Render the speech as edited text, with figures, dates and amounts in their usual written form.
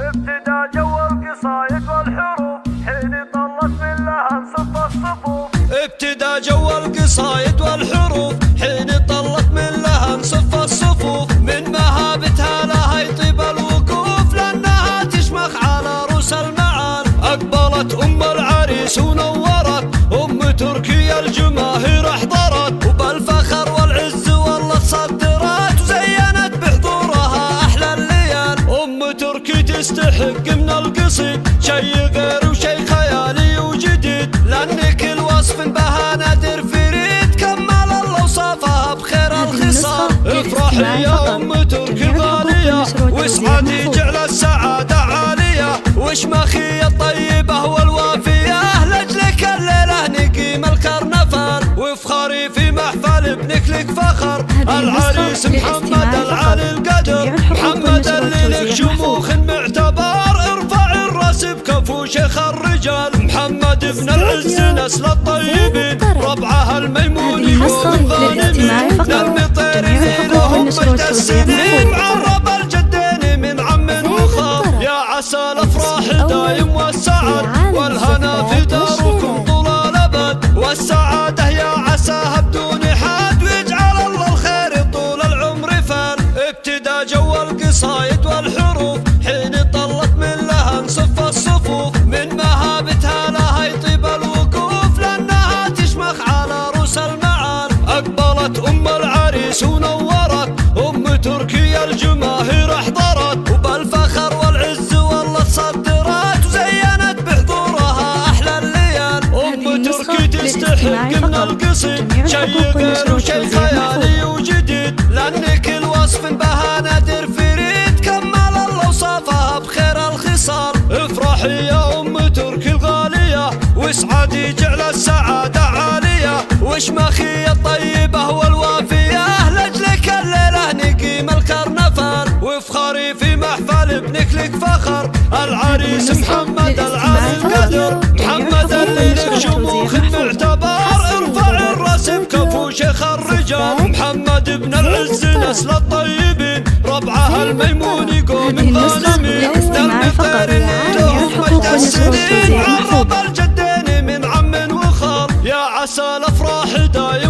ابتدى جو القصايد والحروف حين طلت من لها صف الصفوف. ابتدى جو القصايد والحروف حين طلت من لها صف الصفوف. من مهابتها لها يطيب الوقوف لأنها تشمخ على رؤوس المعان. أقبلت أم العريس ونورت أم تركيا الجماهير احضرت وبالفخر والعز والله صدرت وزينت بحضورها أحلى الليال. أم تركي تستحق من القصيد شي غير وشي خيالي وجديد لأن كل وصف بها نادر فريد كمل الله وصفها بخير الخصال. افرحي يا أم تركي غالية واسعدي جعل السعادة عالية واشمخي الطيبة والوافية لأجلك الليلة نقيم الكرنفال وافخري في محفل ابنك لك فخر. العريس محمد العالي القدر محمد اللي لك شموخ معتبر. ارفع الراس بكفو شيخ الرجال محمد ابن العز نسل الطيبين ربعها الميمون يوم الظالمين. نرمي طيري لهم مجد السنين عرب الجدين من عم وخال. يا عسى الافراح دايم والسعد والهنا في داركم طول الابد والسعاده يا عساها بدون حد ويجعل الله الخير طول العمر فال. ابتدى جو القصايد والحروف حين طلت من لها صف الصفوف. من مهابتها لها يطيب الوقوف لأنها تشمخ على رؤوس المعان. أقبلت أم العريس ونورت أم تركيا الجماهير احضرت وبالفخر والعز والله صدرت وزينت بحضورها أحلى الليال. أم تركي تستحق من القصيد شي غير وشي خيالي وجديد لأن كل وصف بها نادر فريد كمل الله وصفها بخير الخصال. افرحي يا أم تركي الغالية واسعدي جعل السعادة عالية واشمخي الطيبة والوافية لأجلك الليلة نقيم الكرنفال وافخري في محفل ابنك لك فخر. العريس محمد العالي القدر محمد اللي لك شموخ معتبر. ارفع الراس بكفو شيخ الرجال محمد ابن العز نسل الطيبين ربعها الميمون يقوم الظالمين. نرمي طير لهم مجد السنين عرب الجدين من عم وخال. يا عسى الافراح دايم